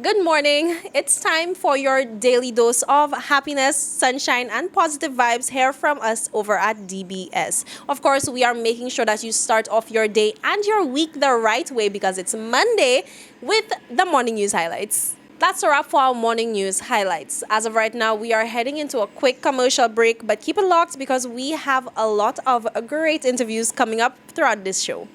Good morning. It's time for your daily dose of happiness, sunshine, and positive vibes here from us over at DBS. Of course, we are making sure that you start off your day and your week the right way because it's Monday with the morning news highlights. That's a wrap for our morning news highlights. As of right now, we are heading into a quick commercial break, but keep it locked because we have a lot of great interviews coming up throughout this show.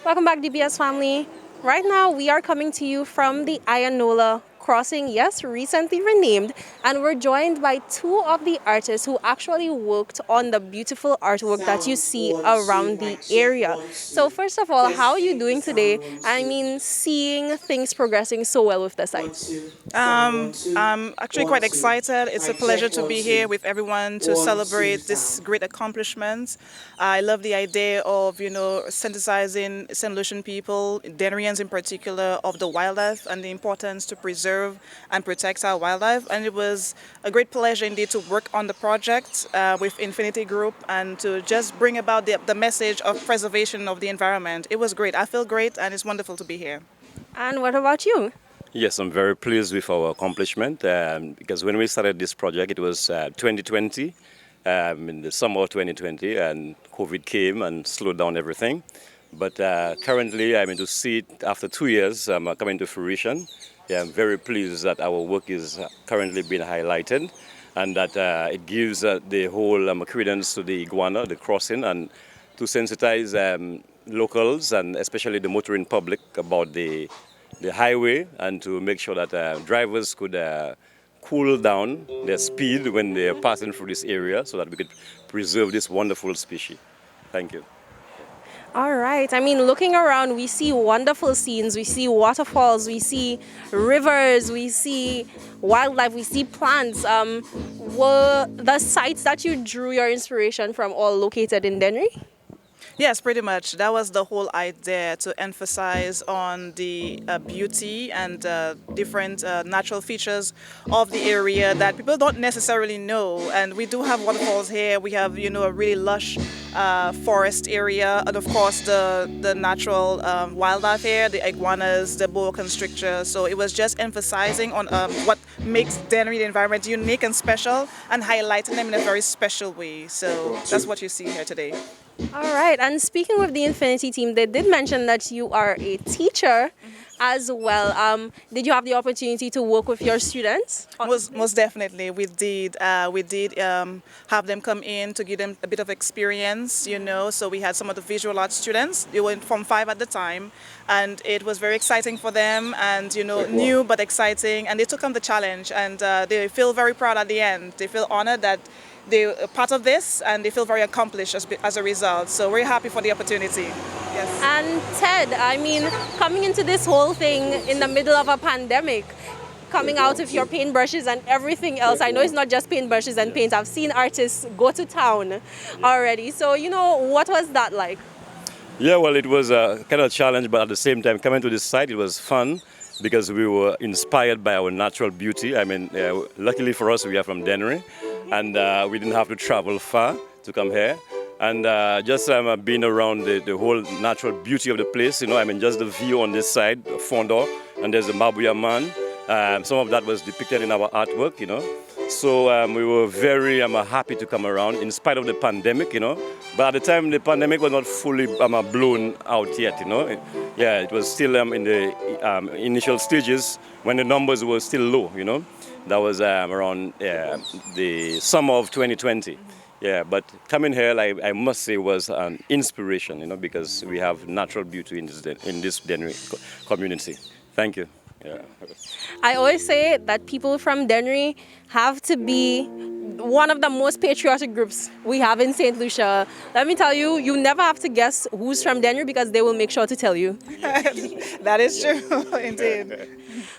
Welcome back, DBS family. Right now, we are coming to you from the Nola Crossing, yes, recently renamed, and we're joined by two of the artists who actually worked on the beautiful artwork that you see around the area. So first of all, how are you doing today? I mean, seeing things progressing so well with the site. I'm actually quite excited. It's a pleasure to be here with everyone to celebrate this great accomplishment. I love the idea of, synthesizing St. Lucian people, Denrians in particular, of the wildlife and the importance to preserve and protect our wildlife. And it was a great pleasure indeed to work on the project with Infinity Group and to just bring about the message of preservation of the environment. It was great. I feel great and it's wonderful to be here. And what about you? Yes, I'm very pleased with our accomplishment because when we started this project, it was 2020, in the summer of 2020, and COVID came and slowed down everything. But currently, I mean, to see it after 2 years coming to fruition, yeah, I'm very pleased that our work is currently being highlighted and that it gives the whole credence to the iguana, the crossing, and to sensitize locals and especially the motoring public about the highway and to make sure that drivers could cool down their speed when they are passing through this area so that we could preserve this wonderful species. Thank you. All right. I mean, looking around, we see wonderful scenes. We see waterfalls. We see rivers. We see wildlife. We see plants. Were the sites that you drew your inspiration from all located in Denry? Yes, pretty much. That was the whole idea, to emphasize on the beauty and different natural features of the area that people don't necessarily know. And we do have waterfalls here. We have, a really lush forest area, and of course the natural wildlife here, the iguanas, the boa constrictor. So it was just emphasizing on what makes Dennery, the environment, unique and special, and highlighting them in a very special way. So that's what you see here today. All right. And speaking with the Infinity team, they did mention that you are a teacher as well. Did you have the opportunity to work with your students? Most definitely, we did. Have them come in to give them a bit of experience. So we had some of the visual arts students. They were from 5 at the time, and it was very exciting for them. And new but exciting, and they took on the challenge, and they feel very proud at the end. They feel honored that they're part of this, and they feel very accomplished as a result. So we're happy for the opportunity. Yes. And Ted, I mean, coming into this whole thing in the middle of a pandemic, coming out with your paintbrushes and everything else. I know it's not just paintbrushes and paint. I've seen artists go to town already. So, what was that like? Yeah, well, it was a kind of challenge, but at the same time, coming to this site, it was fun because we were inspired by our natural beauty. I mean, luckily for us, we are from Dennery, and we didn't have to travel far to come here. And just being around the whole natural beauty of the place, just the view on this side, Fondor, and there's the Mabuya man. Some of that was depicted in our artwork, So we were very happy to come around in spite of the pandemic, But at the time, the pandemic was not fully blown out yet, Yeah, it was still in the initial stages when the numbers were still low, That was around the summer of 2020. Yeah, but coming here, I must say, was an inspiration, because we have natural beauty in this Dennery community. Thank you. Yeah. I always say that people from Dennery have to be one of the most patriotic groups we have in St. Lucia. Let me tell you, you never have to guess who's from Dennery because they will make sure to tell you. That is true, indeed.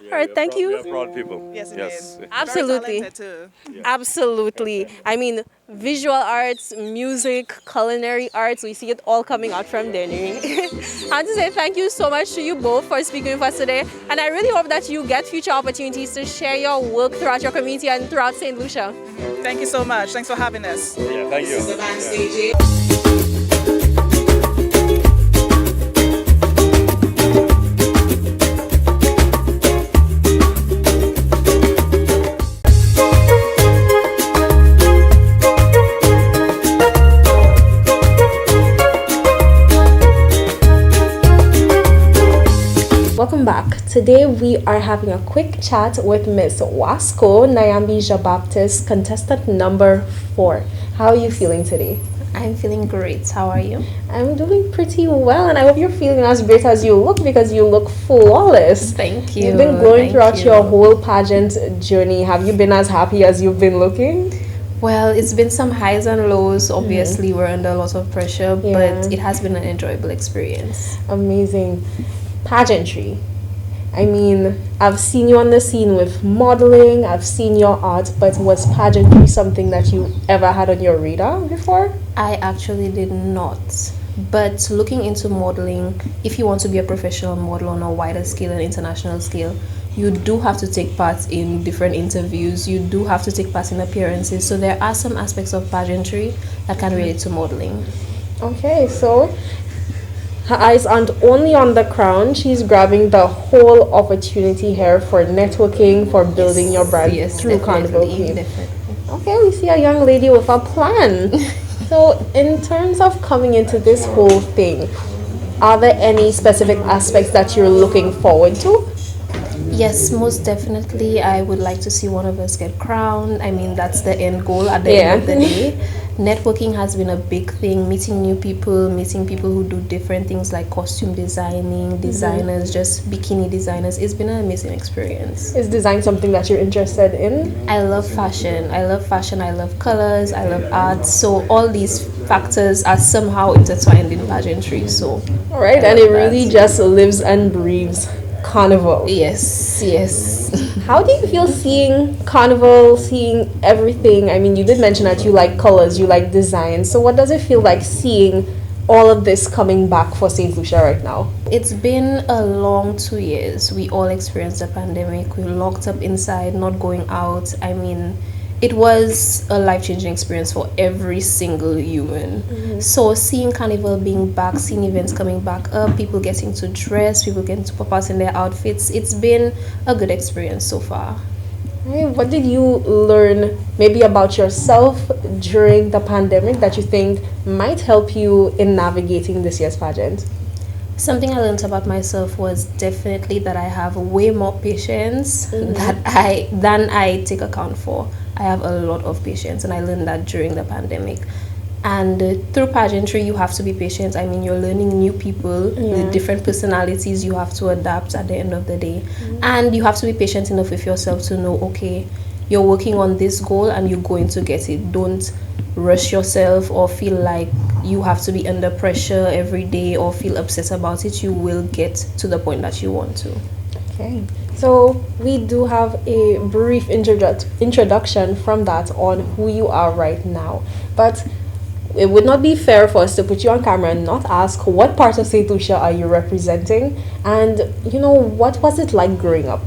All right, thank We you. are proud people. Yes, indeed. Yes. Very Absolutely. talented too. Absolutely. I mean, visual arts, music, culinary arts, we see it all coming out from Dennery. I want to say thank you so much to you both for speaking with us today. And I really hope that you get future opportunities to share your work throughout your community and throughout St. Lucia. Thank you so much. Thanks for having us. Yeah, thank you. Yeah. Welcome back. Today we are having a quick chat with Miss Wasco Nyambi Jabaptist, contestant number 4. How are you feeling today? I'm feeling great. How are you? I'm doing pretty well, and I hope you're feeling as great as you look because you look flawless. Thank you. You've been glowing Thank throughout you. your whole pageant journey. Have you been as happy as you've been looking? Well, it's been some highs and lows. Obviously, we're under a lot of pressure, Yeah. but it has been an enjoyable experience. Amazing. Pageantry. I mean, I've seen you on the scene with modeling, I've seen your art, but was pageantry something that you ever had on your radar before? I actually did not. But looking into modeling, if you want to be a professional model on a wider scale and international scale, you do have to take part in different interviews, you do have to take part in appearances. So there are some aspects of pageantry that can relate to modeling. Okay, so her eyes aren't only on the crown, she's grabbing the whole opportunity here for networking, for building your brand through Carnival Queen. Definitely. Okay, we see a young lady with a plan. So, in terms of coming into this whole thing, are there any specific aspects that you're looking forward to? Yes, most definitely. I would like to see one of us get crowned. I mean, that's the end goal at the end of the day. Networking has been a big thing, meeting new people, meeting people who do different things like costume designing, designers, just bikini designers. It's been an amazing experience. Is design something that you're interested in? I love fashion. I love colors, I love art. So all these factors are somehow intertwined in pageantry. So All right, I and it love that. really just lives and breathes Carnival. Yes. How do you feel seeing Carnival, seeing everything? I mean, you did mention that you like colors, you like design. So what does it feel like seeing all of this coming back for St. Lucia right now? It's been a long 2 years. We all experienced the pandemic. We were locked up inside, not going out. I mean, it was a life-changing experience for every single human. So seeing Carnival being back, seeing events coming back up, people getting to dress, people getting to pop out in their outfits, it's been a good experience so far. Hey, what did you learn maybe about yourself during the pandemic that you think might help you in navigating this year's pageant? Something I learned about myself was definitely that I have way more patience than I take account for. I have a lot of patience, and I learned that during the pandemic. And through pageantry, you have to be patient. I mean, you're learning new people with different personalities. You have to adapt at the end of the day, and you have to be patient enough with yourself to know, okay, you're working on this goal and you're going to get it. Don't rush yourself or feel like you have to be under pressure every day or feel upset about it. You will get to the point that you want to. Okay, so we do have a brief introduction from that on who you are right now. But it would not be fair for us to put you on camera and not ask what part of St. Lucia are you representing, and what was it like growing up?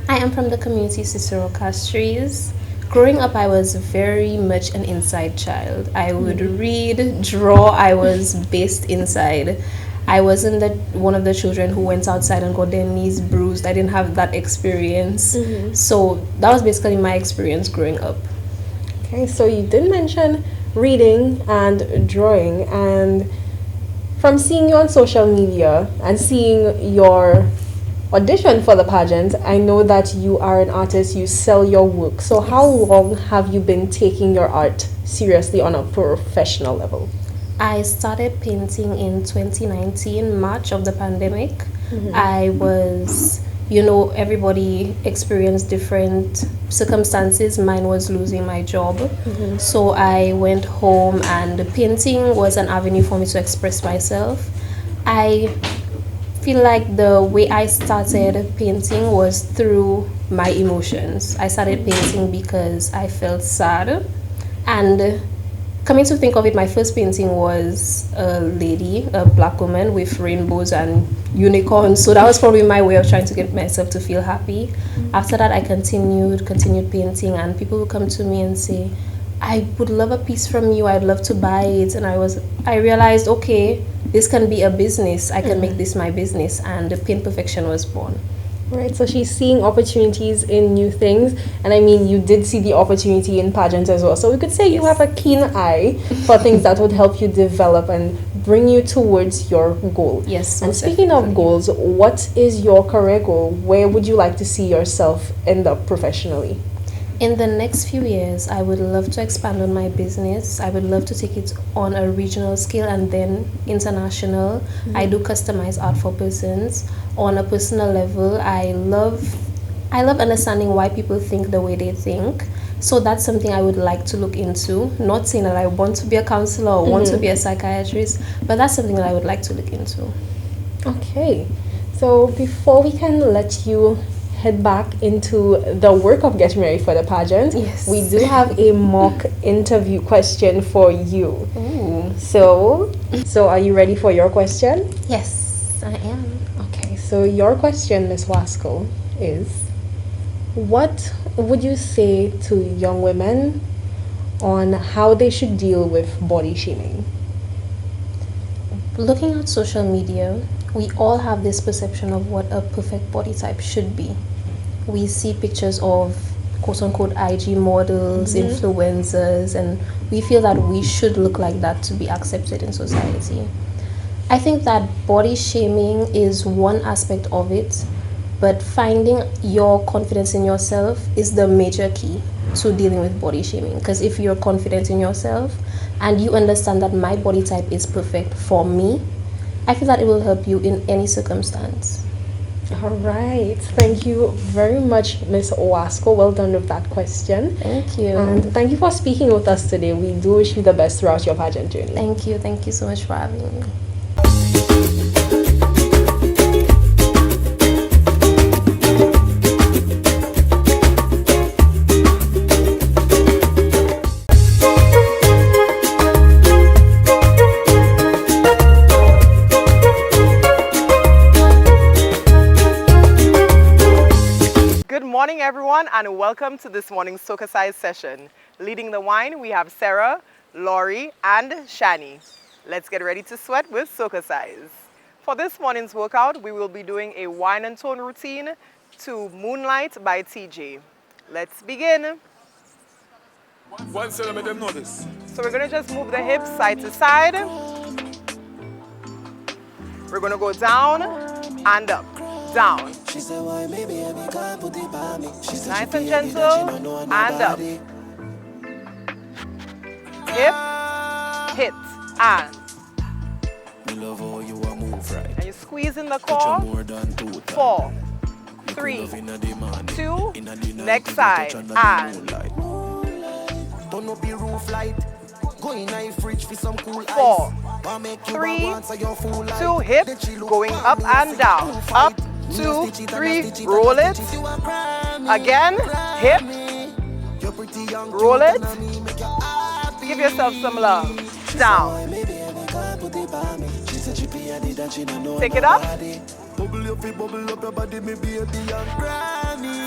I am from the community Cicero Castries. Growing up, I was very much an inside child. I would read, draw. I was based inside. I wasn't one of the children who went outside and got their knees bruised. I didn't have that experience. So that was basically my experience growing up. Okay, so you did mention reading and drawing, and from seeing you on social media and seeing your audition for the pageant, I know that you are an artist, you sell your work. So how long have you been taking your art seriously on a professional level? I started painting in 2019, March of the pandemic. I was, everybody experienced different circumstances. Mine was losing my job. So I went home, and painting was an avenue for me to express myself. I feel like the way I started painting was through my emotions. I started painting because I felt sad, and coming to think of it, my first painting was a lady, a black woman with rainbows and unicorns. So that was probably my way of trying to get myself to feel happy. After that, I continued painting, and people would come to me and say, "I would love a piece from you. I'd love to buy it." And I realized, okay, this can be a business. I can make this my business, and the Paint Perfection was born. Right, so she's seeing opportunities in new things, and I mean, you did see the opportunity in pageants as well. So we could say you have a keen eye for things that would help you develop and bring you towards your goal. Yes, And most speaking of goals, what is your career goal? Where would you like to see yourself end up professionally? In the next few years, I would love to expand on my business. I would love to take it on a regional scale and then international. I do customized art for persons. On a personal level, I love understanding why people think the way they think. So that's something I would like to look into. Not saying that I want to be a counselor or want to be a psychiatrist, but that's something that I would like to look into. Okay, so before we can let you head back into the work of getting ready for the pageant, Yes. we do have a mock interview question for you. Ooh. So are you ready for your question? Yes, I am. Okay, so your question, Miss Wasco, is what would you say to young women on how they should deal with body shaming? Looking at social media, we all have this perception of what a perfect body type should be. We see pictures of quote unquote IG models, influencers, and we feel that we should look like that to be accepted in society. I think that body shaming is one aspect of it, but finding your confidence in yourself is the major key to dealing with body shaming. Because if you're confident in yourself and you understand that my body type is perfect for me, I feel that it will help you in any circumstance. All right. Thank you very much, Miss Owasco. Well done with that question. Thank you. And thank you for speaking with us today. We do wish you the best throughout your pageant journey. Thank you. Thank you so much for having me. Good morning, everyone, and welcome to this morning's Soca Size session. Leading the wine, we have Sarah, Laurie, and Shani. Let's get ready to sweat with Soca Size. For this morning's workout, we will be doing a wine and tone routine to Moonlight by TJ. Let's begin. One cell, let them know this. So we're going to just move the hips side to side. We're going to go down and up, down. Nice and gentle, and up. Hip, hit, and. And you squeeze in the core. 4, 3, 2, next side, and. 4, 3, 2, hip, going up and down. Up, 2, 3, roll it. Again, hip, roll it. Give yourself some love. Down. Take it up.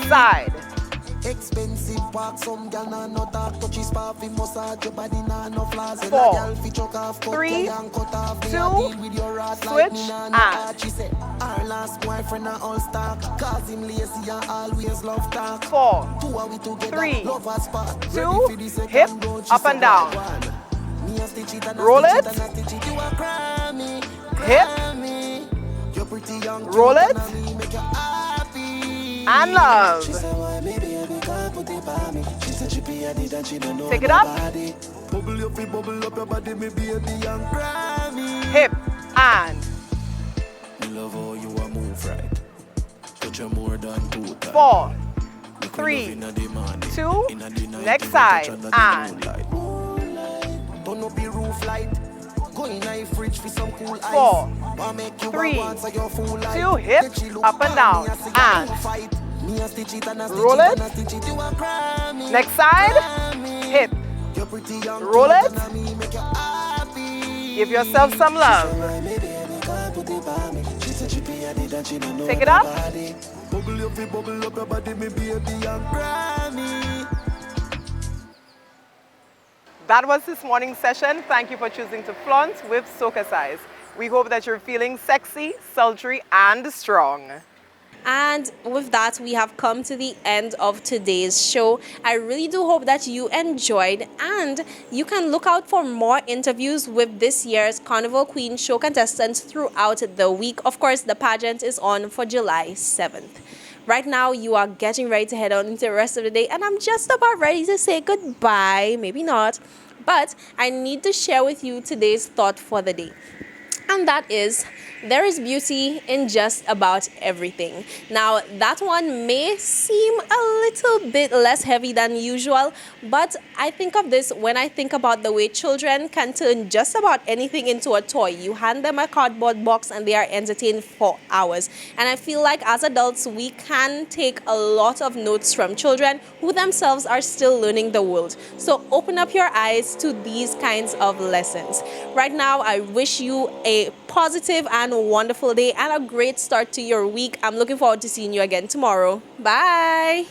Side. Expensive park, some gal na no talk, touchy spark, we massage your body na no flaws. 4, 3, 2, switch, and. She said, our last boyfriend na all stock, cause him lazy and always love talk. 4, 3, 2, hip, up and down. Roll it. Hip. Roll it. And love. Take it up. Hip and. 4, 3, 2, next side, and. 4, 3, 2, hips up and down, and roll it. Next side, hip, roll it. Give yourself some love. Take it up. That was this morning's session. Thank you for choosing to flaunt with Soca Size. We hope that you're feeling sexy, sultry, and strong. And with that, we have come to the end of today's show. I really do hope that you enjoyed, and you can look out for more interviews with this year's Carnival Queen show contestants throughout the week. Of course, the pageant is on for July 7th. Right now, you are getting ready to head on into the rest of the day, and I'm just about ready to say goodbye. Maybe not, but I need to share with you today's thought for the day. And that is, there is beauty in just about everything. Now, that one may seem a little bit less heavy than usual, but I think of this when I think about the way children can turn just about anything into a toy. You hand them a cardboard box and they are entertained for hours. And I feel like as adults, we can take a lot of notes from children who themselves are still learning the world. So open up your eyes to these kinds of lessons. Right now, I wish you a positive and wonderful day and a great start to your week. I'm looking forward to seeing you again tomorrow. Bye.